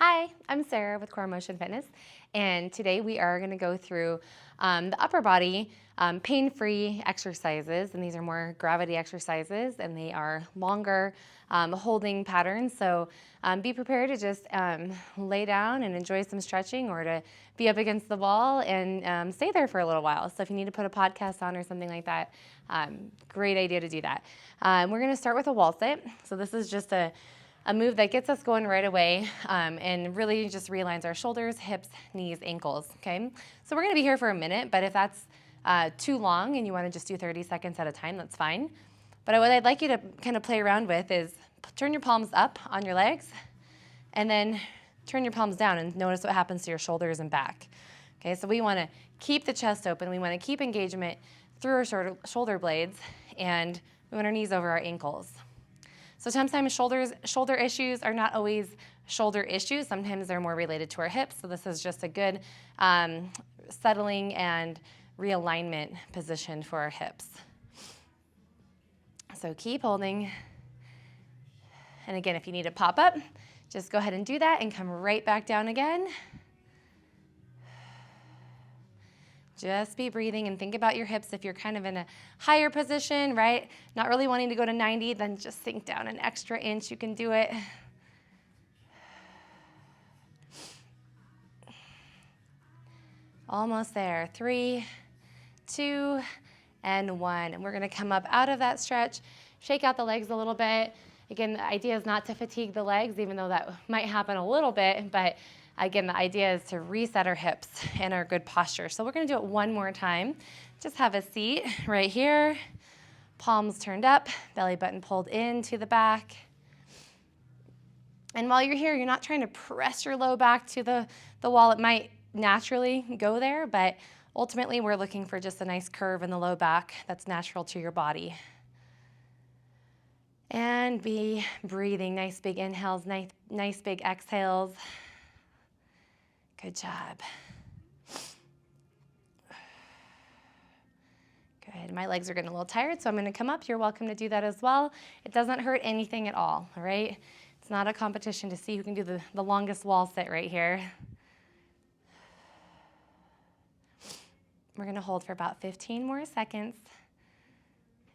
Hi, I'm Sarah with Core Motion Fitness, and today we are going to go through the upper body pain-free exercises, and these are more gravity exercises, and they are longer holding patterns. So be prepared to just lay down and enjoy some stretching, or to be up against the wall and stay there for a little while. So if you need to put a podcast on or something like that, great idea to do that. We're going to start with a wall sit. So this is just a move that gets us going right away and really just realigns our shoulders, hips, knees, ankles, okay? So we're gonna be here for a minute, but if that's too long and you wanna just do 30 seconds at a time, that's fine. But what I'd like you to kind of play around with is turn your palms up on your legs and then turn your palms down and notice what happens to your shoulders and back. Okay, so we wanna keep the chest open, we wanna keep engagement through our shoulder blades, and we want our knees over our ankles. So sometimes shoulder issues are not always shoulder issues. Sometimes they're more related to our hips. So this is just a good settling and realignment position for our hips. So keep holding. And again, if you need to pop up, just go ahead and do that and come right back down again. Just be breathing and think about your hips. If you're kind of in a higher position, right? Not really wanting to go to 90, then just sink down an extra inch. You can do it. Almost there. 3, 2, and 1. And we're going to come up out of that stretch, shake out the legs a little bit. Again, the idea is not to fatigue the legs, even though that might happen a little bit, but again, the idea is to reset our hips and our good posture. So we're going to do it one more time. Just have a seat right here, palms turned up, belly button pulled into the back. And while you're here, you're not trying to press your low back to the wall. It might naturally go there, but ultimately we're looking for just a nice curve in the low back that's natural to your body. And be breathing, nice big inhales, nice big exhales. Good job. Good. My legs are getting a little tired, so I'm going to come up. You're welcome to do that as well. It doesn't hurt anything at all right? It's not a competition to see who can do the longest wall sit right here. We're going to hold for about 15 more seconds,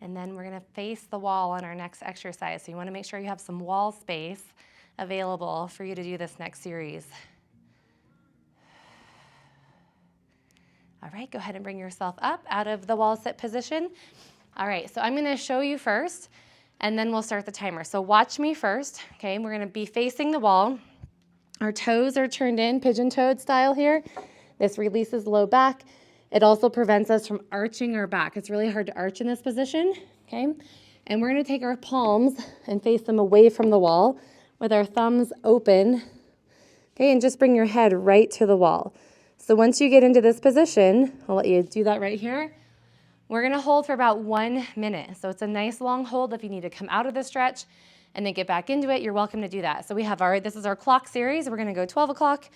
and then we're going to face the wall on our next exercise. So you want to make sure you have some wall space available for you to do this next series. All right, go ahead and bring yourself up out of the wall sit position. All right, so I'm going to show you first, and then we'll start the timer. So watch me first, okay? We're going to be facing the wall. Our toes are turned in, pigeon-toed style here. This releases low back. It also prevents us from arching our back. It's really hard to arch in this position, okay? And we're going to take our palms and face them away from the wall with our thumbs open, okay? And just bring your head right to the wall. So once you get into this position, I'll let you do that right here. We're going to hold for about 1 minute. So it's a nice long hold. If you need to come out of the stretch and then get back into it, you're welcome to do that. So we have this is our clock series. We're going to go 12 o'clock,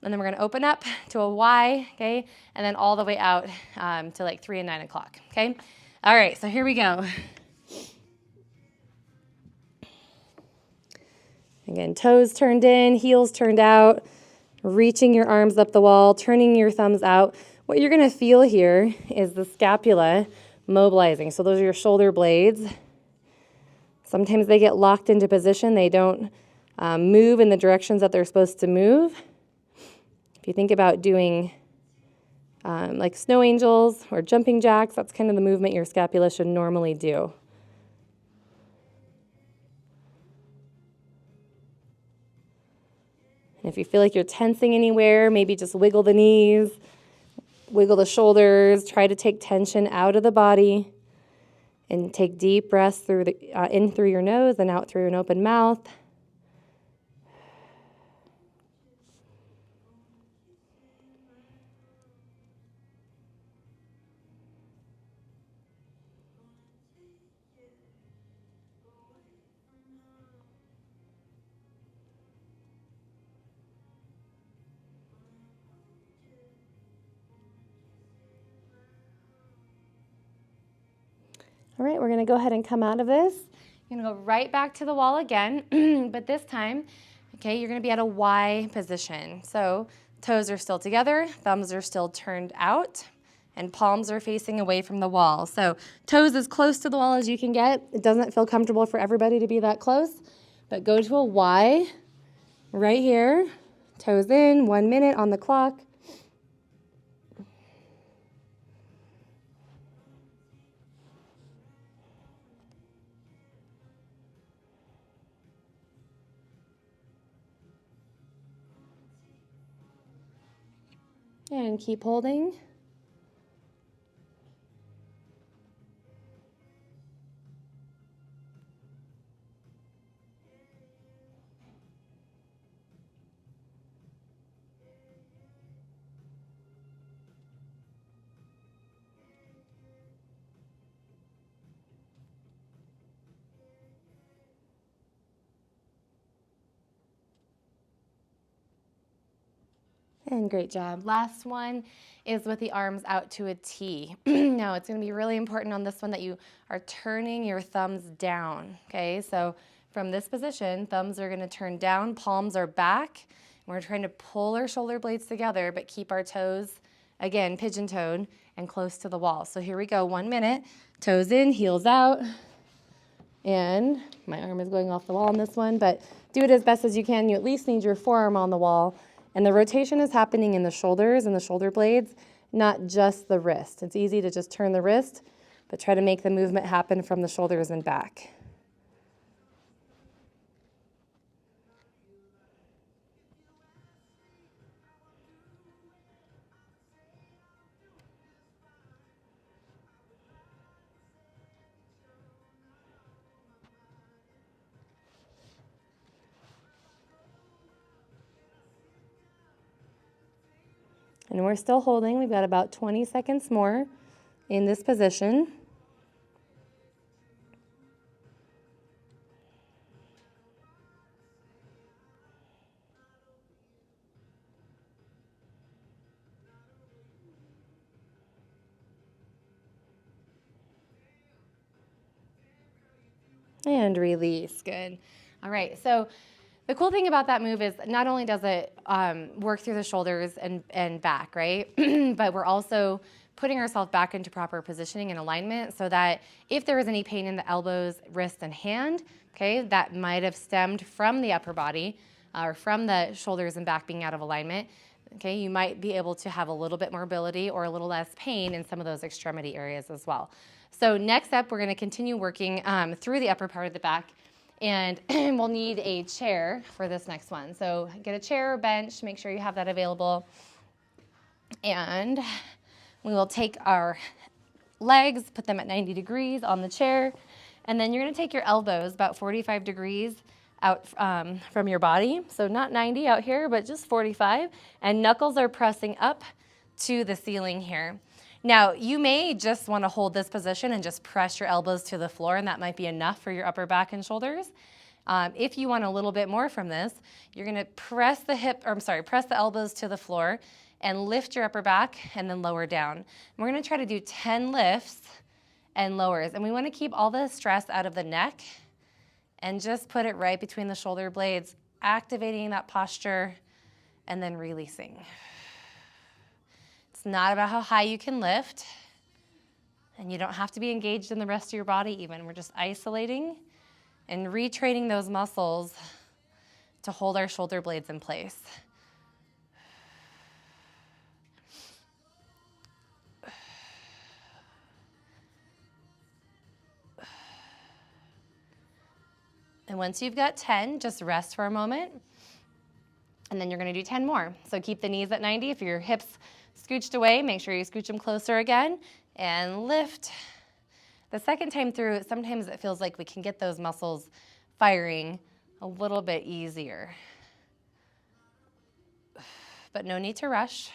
and then we're going to open up to a Y, okay? And then all the way out to like 3 and 9 o'clock, okay? All right, so here we go. Again, toes turned in, heels turned out. Reaching your arms up the wall, turning your thumbs out. What you're going to feel here is the scapula mobilizing. So those are your shoulder blades. Sometimes they get locked into position. They don't move in the directions that they're supposed to move. If you think about doing like snow angels or jumping jacks, that's kind of the movement your scapula should normally do. And if you feel like you're tensing anywhere, maybe just wiggle the knees, wiggle the shoulders, try to take tension out of the body, and take deep breaths in through your nose and out through an open mouth. All right, we're going to go ahead and come out of this. You're going to go right back to the wall again, but this time Okay, you're gonna be at a Y position. So toes are still together, thumbs are still turned out, and palms are facing away from the wall. So toes as close to the wall as you can get. It doesn't feel comfortable for everybody to be that close, but go to a Y right here. Toes in, 1 minute on the clock. And keep holding. And great job. Last one is with the arms out to a T. Now it's going to be really important on this one that you are turning your thumbs down. Okay, so from this position, thumbs are going to turn down, palms are back. And we're trying to pull our shoulder blades together, but keep our toes, again, pigeon-toed and close to the wall. So here we go, 1 minute. Toes in, heels out. And my arm is going off the wall on this one, but do it as best as you can. You at least need your forearm on the wall. And the rotation is happening in the shoulders and the shoulder blades, not just the wrist. It's easy to just turn the wrist, but try to make the movement happen from the shoulders and back. And we're still holding. We've got about 20 seconds more in this position. And release. Good. All right. So the cool thing about that move is not only does it work through the shoulders and back, right? But we're also putting ourselves back into proper positioning and alignment so that if there is any pain in the elbows, wrist, and hand, okay, that might have stemmed from the upper body or from the shoulders and back being out of alignment, okay, you might be able to have a little bit more mobility or a little less pain in some of those extremity areas as well. So next up, we're going to continue working through the upper part of the back, and we'll need a chair for this next one. So get a chair or bench, make sure you have that available. And we will take our legs, put them at 90 degrees on the chair, and then you're going to take your elbows about 45 degrees out from your body. So not 90 out here, but just 45. And knuckles are pressing up to the ceiling here. Now, you may just want to hold this position and just press your elbows to the floor, and that might be enough for your upper back and shoulders. If you want a little bit more from this, you're going to press the elbows to the floor and lift your upper back and then lower down. And we're going to try to do 10 lifts and lowers. And we want to keep all the stress out of the neck and just put it right between the shoulder blades, activating that posture and then releasing. It's not about how high you can lift, and you don't have to be engaged in the rest of your body even. We're just isolating and retraining those muscles to hold our shoulder blades in place. And once you've got 10, just rest for a moment, and then you're going to do 10 more. So keep the knees at 90. If your hips scooched away, make sure you scooch them closer again, and lift. The second time through, sometimes it feels like we can get those muscles firing a little bit easier. But no need to rush.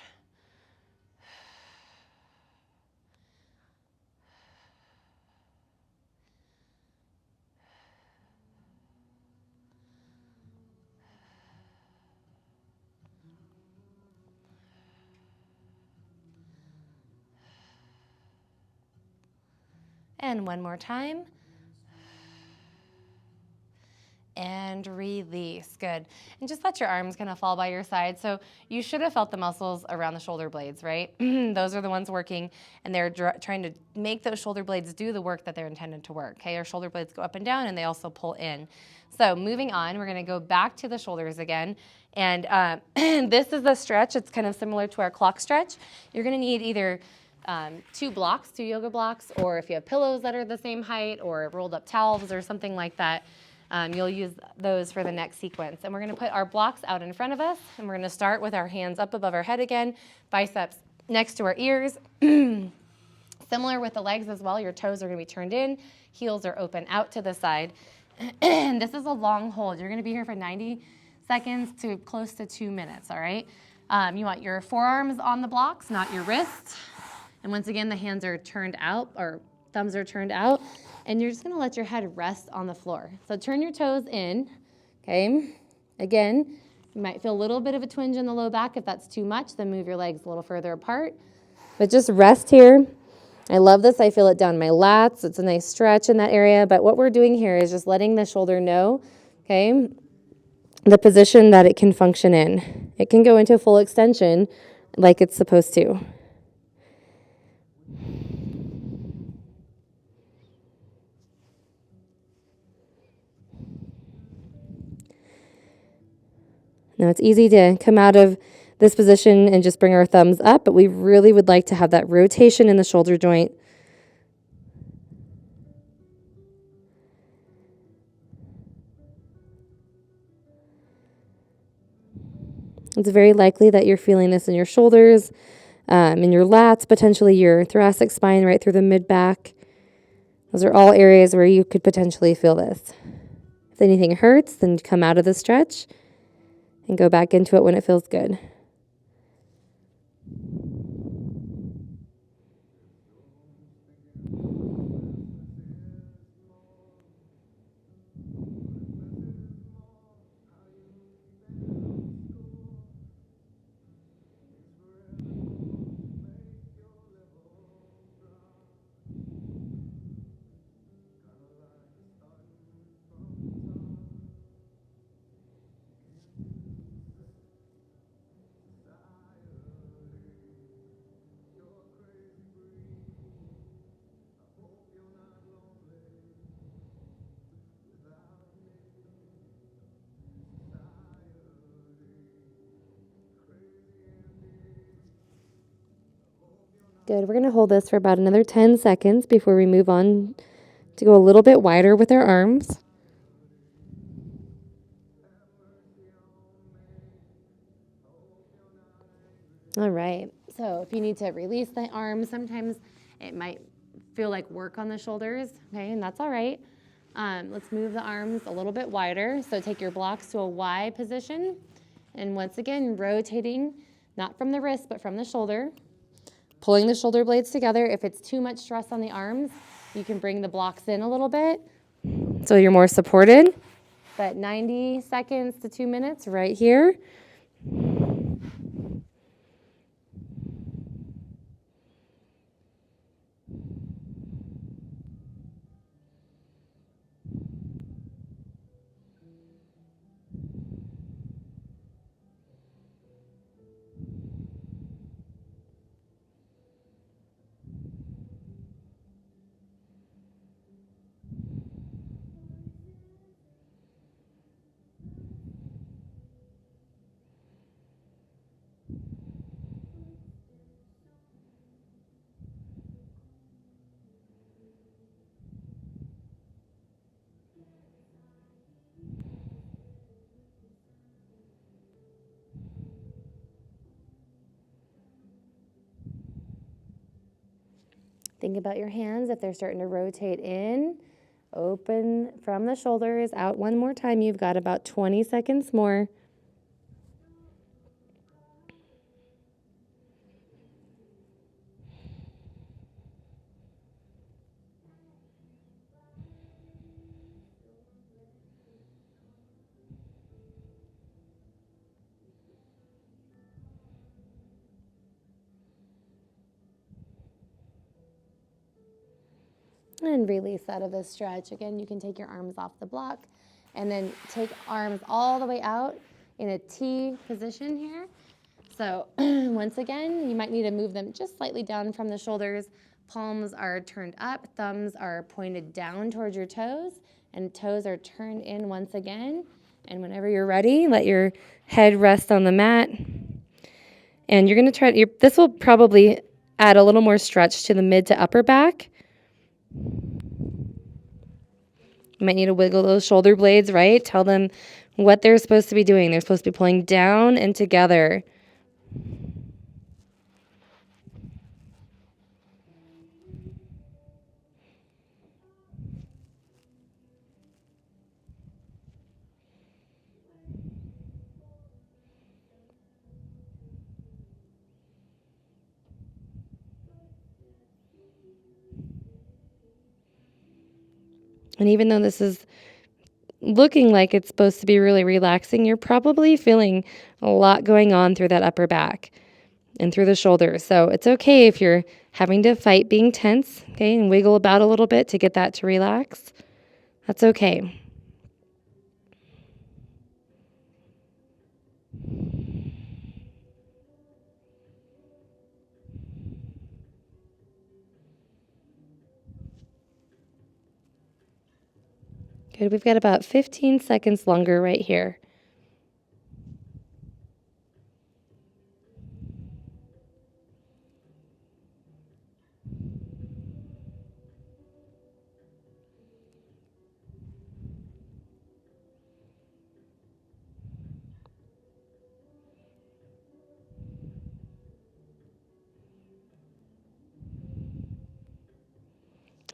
And one more time. and release. Good. And just let your arms kind of fall by your side. So you should have felt the muscles around the shoulder blades, right? Those are the ones working, and they're trying to make those shoulder blades do the work that they're intended to work. Okay, our shoulder blades go up and down, and they also pull in. So moving on, we're going to go back to the shoulders again. And this is the stretch. It's kind of similar to our clock stretch. You're going to need either two yoga blocks, or if you have pillows that are the same height, or rolled up towels or something like that. You'll use those for the next sequence. And we're going to put our blocks out in front of us, and we're going to start with our hands up above our head again, biceps next to our ears. Similar with the legs as well, your toes are going to be turned in, heels are open out to the side. And this is a long hold. You're going to be here for 90 seconds to close to 2 minutes, all right? You want your forearms on the blocks, not your wrists. And once again, the hands are turned out, or thumbs are turned out, and you're just going to let your head rest on the floor. So turn your toes in, okay? Again, you might feel a little bit of a twinge in the low back. If that's too much, then move your legs a little further apart. But just rest here. I love this. I feel it down my lats. It's a nice stretch in that area. But what we're doing here is just letting the shoulder know, okay, the position that it can function in. It can go into full extension like it's supposed to. Now it's easy to come out of this position and just bring our thumbs up, but we really would like to have that rotation in the shoulder joint. It's very likely that you're feeling this in your shoulders, in your lats, potentially your thoracic spine, right through the mid-back. Those are all areas where you could potentially feel this. If anything hurts, then come out of the stretch and go back into it when it feels good. Good. We're going to hold this for about another 10 seconds before we move on to go a little bit wider with our arms. All right. So if you need to release the arms, sometimes it might feel like work on the shoulders, okay, and that's all right. Let's move the arms a little bit wider. So take your blocks to a Y position. And once again, rotating, not from the wrist, but from the shoulder. Pulling the shoulder blades together. If it's too much stress on the arms, you can bring the blocks in a little bit so you're more supported. But 90 seconds to 2 minutes right here. Think about your hands. If they're starting to rotate in, open from the shoulders, out one more time. You've got about 20 seconds more. And release out of this stretch. Again, you can take your arms off the block And then take arms all the way out in a T position here. So once again, you might need to move them just slightly down from the shoulders. Palms are turned up, thumbs are pointed down towards your toes, and toes are turned in once again. And whenever you're ready, let your head rest on the mat. And you're going to try, this will probably add a little more stretch to the mid to upper back. You might need to wiggle those shoulder blades, right? Tell them what they're supposed to be doing. They're supposed to be pulling down and together. And even though this is looking like it's supposed to be really relaxing, you're probably feeling a lot going on through that upper back and through the shoulders. So it's okay if you're having to fight being tense, okay, and wiggle about a little bit to get that to relax. That's okay. Good. We've got about 15 seconds longer right here.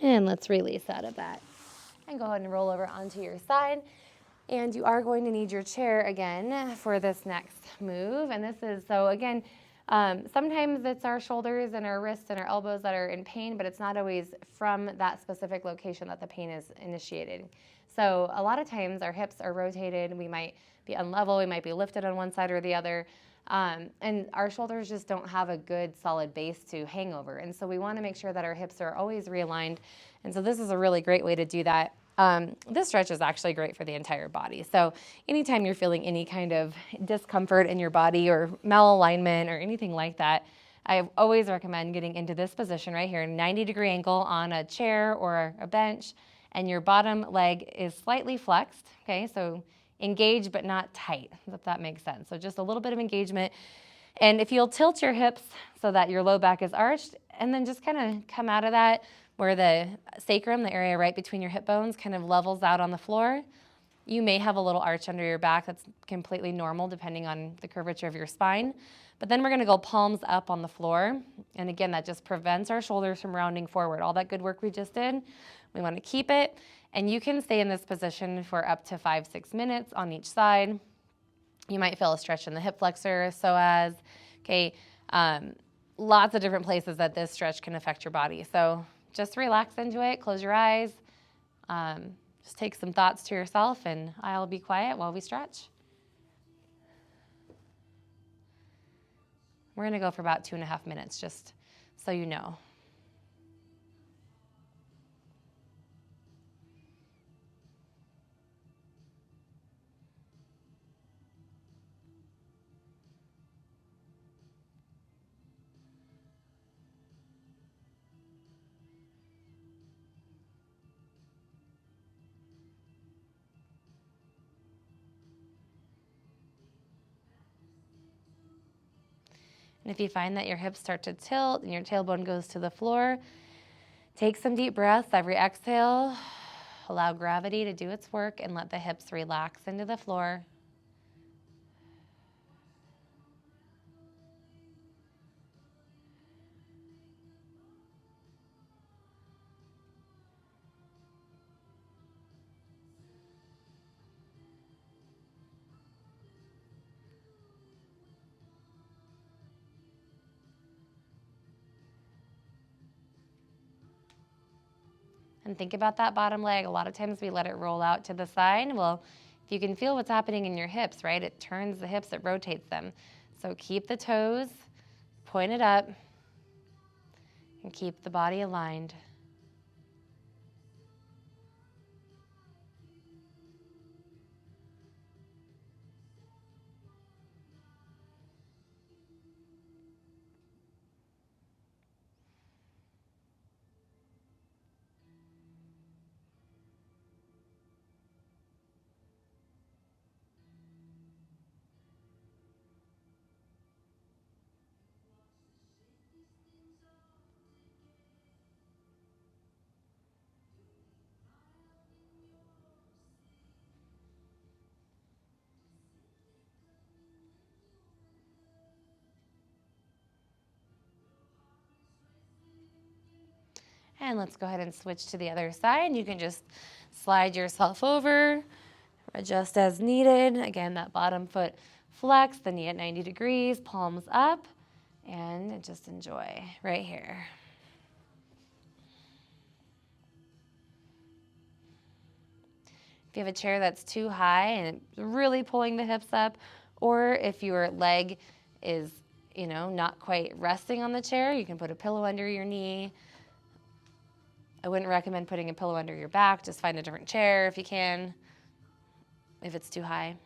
And let's release out of that. And go ahead and roll over onto your side. And you are going to need your chair again for this next move. And this is, so again, sometimes it's our shoulders and our wrists and our elbows that are in pain, but it's not always from that specific location that the pain is initiated. So a lot of times our hips are rotated, we might be unlevel, we might be lifted on one side or the other. And our shoulders just don't have a good solid base to hang over. And so we want to make sure that our hips are always realigned. And so this is a really great way to do that. This stretch is actually great for the entire body. So anytime you're feeling any kind of discomfort in your body or malalignment or anything like that, I always recommend getting into this position right here, 90-degree angle on a chair or a bench, and your bottom leg is slightly flexed, okay? So engaged but not tight, if that makes sense. So just a little bit of engagement. And if you'll tilt your hips so that your low back is arched, and then just kind of come out of that where the sacrum, the area right between your hip bones, kind of levels out on the floor. You may have a little arch under your back. That's completely normal depending on the curvature of your spine. But then we're going to go palms up on the floor. And again, that just prevents our shoulders from rounding forward. All that good work we just did, we want to keep it. And you can stay in this position for up to 5-6 minutes on each side. You might feel a stretch in the hip flexor, psoas, okay, lots of different places that this stretch can affect your body. So just relax into it, close your eyes, just take some thoughts to yourself, and I'll be quiet while we stretch. We're gonna go for about 2.5 minutes, just so you know. And if you find that your hips start to tilt and your tailbone goes to the floor, take some deep breaths every exhale. Allow gravity to do its work and let the hips relax into the floor. And think about that bottom leg. A lot of times we let it roll out to the side. Well, if you can feel what's happening in your hips, right? It turns the hips, it rotates them. So keep the toes pointed up and keep the body aligned. And let's go ahead and switch to the other side. You can just slide yourself over, adjust as needed. Again, that bottom foot flex, the knee at 90 degrees, palms up, and just enjoy right here. If you have a chair that's too high and it's really pulling the hips up, or if your leg is, not quite resting on the chair, you can put a pillow under your knee. I wouldn't recommend putting a pillow under your back. Just find a different chair if you can, if it's too high.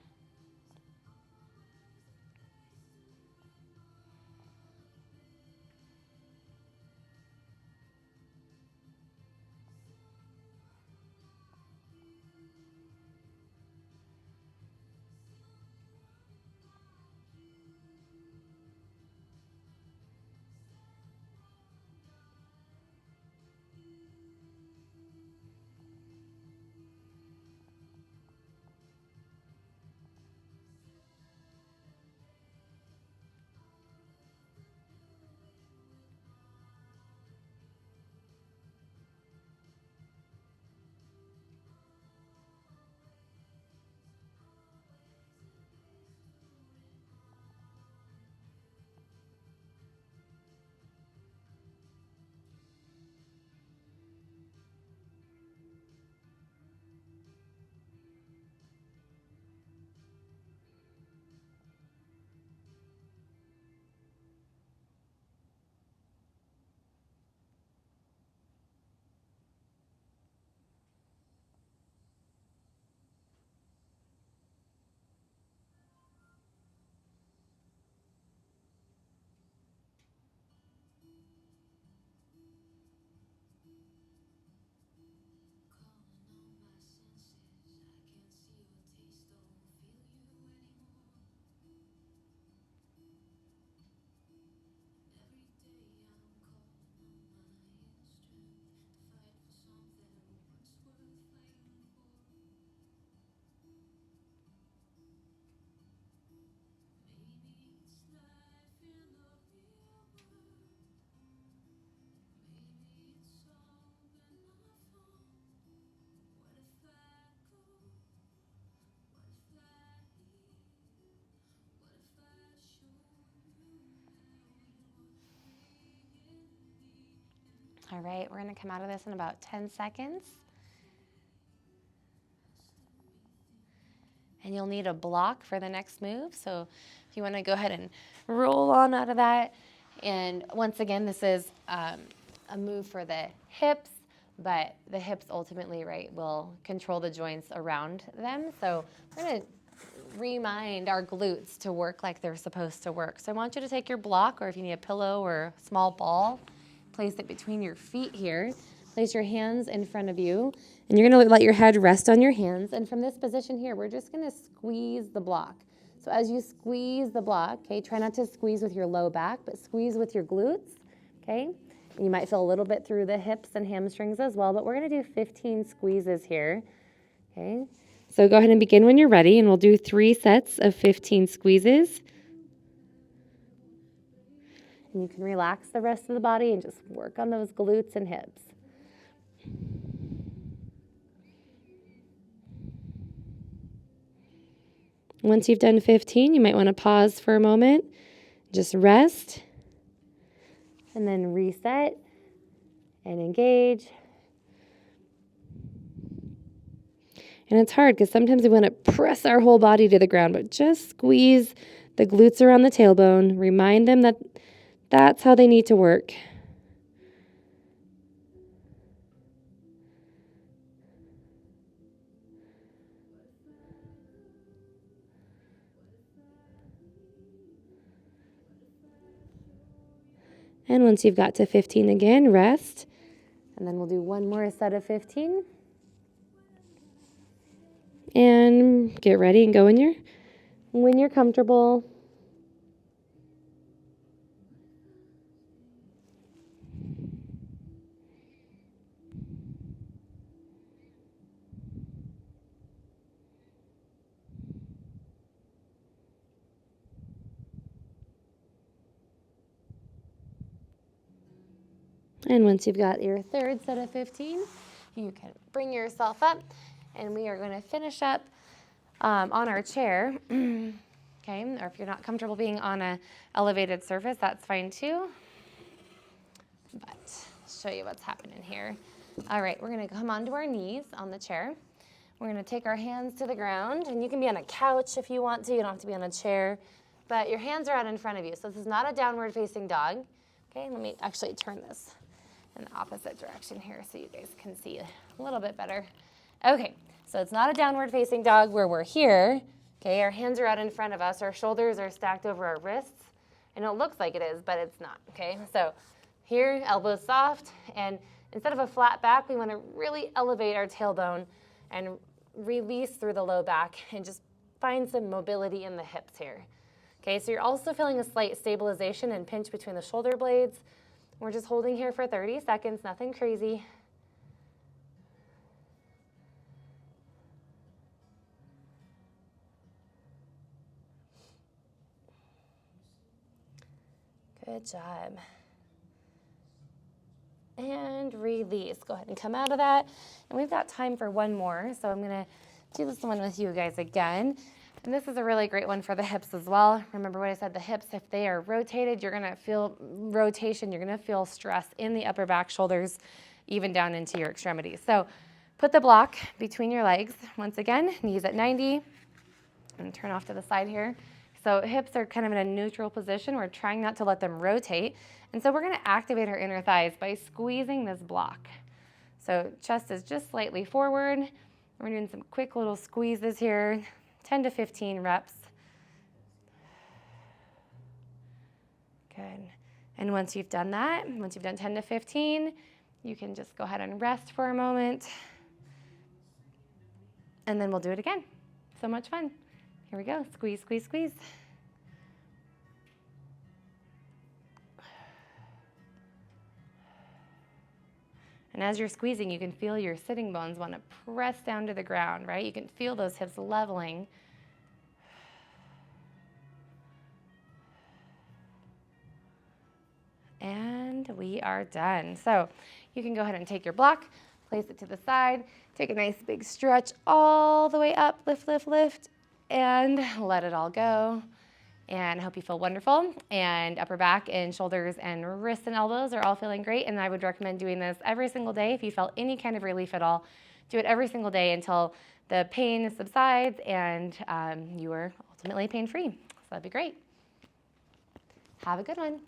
All right, we're going to come out of this in about 10 seconds. And you'll need a block for the next move. So if you want to go ahead and roll on out of that. And once again, this is a move for the hips, but the hips ultimately, right, will control the joints around them. So we're going to remind our glutes to work like they're supposed to work. So I want you to take your block, or if you need a pillow or a small ball, place it between your feet here. Place your hands in front of you, and you're going to let your head rest on your hands. And from this position here, we're just going to squeeze the block. So as you squeeze the block, okay, try not to squeeze with your low back, but squeeze with your glutes, okay? And you might feel a little bit through the hips and hamstrings as well, but we're going to do 15 squeezes here, okay? So go ahead and begin when you're ready, and we'll do 3 sets of 15 squeezes. And you can relax the rest of the body and just work on those glutes and hips. Once you've done 15, you might want to pause for a moment, just rest, and then reset and engage. And it's hard because sometimes we want to press our whole body to the ground, but just squeeze the glutes around the tailbone. Remind them that that's how they need to work. And once you've got to 15 again, rest. And then we'll do one more set of 15. And get ready and go when you're comfortable. And once you've got your third set of 15, you can bring yourself up, and we are going to finish up on our chair. Okay, or if you're not comfortable being on an elevated surface, that's fine too. But I'll show you what's happening here. All right, we're going to come onto our knees on the chair. We're going to take our hands to the ground, and you can be on a couch if you want to. You don't have to be on a chair, but your hands are out in front of you. So this is not a downward facing dog. Okay, let me actually turn this in the opposite direction here so you guys can see a little bit better. Okay, so it's not a downward facing dog where we're here. Okay, our hands are out in front of us. Our shoulders are stacked over our wrists. And it looks like it is, but it's not. Okay, so here, elbows soft, and instead of a flat back, we want to really elevate our tailbone and release through the low back and just find some mobility in the hips here. Okay, so you're also feeling a slight stabilization and pinch between the shoulder blades. We're just holding here for 30 seconds, nothing crazy. Good job. And release. Go ahead and come out of that. And we've got time for one more, so I'm going to do this one with you guys again. And this is a really great one for the hips as well. Remember what I said, the hips, if they are rotated, you're going to feel rotation. You're going to feel stress in the upper back, shoulders, even down into your extremities. So put the block between your legs. Once again, knees at 90. And turn off to the side here. So hips are kind of in a neutral position. We're trying not to let them rotate. And so we're going to activate our inner thighs by squeezing this block. So chest is just slightly forward. We're doing some quick little squeezes here, 10 to 15 reps. Good. And once you've done that, once you've done 10 to 15, you can just go ahead and rest for a moment. And then we'll do it again. So much fun. Here we go. Squeeze, squeeze, squeeze. And as you're squeezing, you can feel your sitting bones want to press down to the ground, right? You can feel those hips leveling. And we are done. So you can go ahead and take your block, place it to the side, take a nice big stretch all the way up, lift, lift, lift, and let it all go. And I hope you feel wonderful. And upper back and shoulders and wrists and elbows are all feeling great. And I would recommend doing this every single day. If you felt any kind of relief at all, do it every single day until the pain subsides and you are ultimately pain-free. So that'd be great. Have a good one.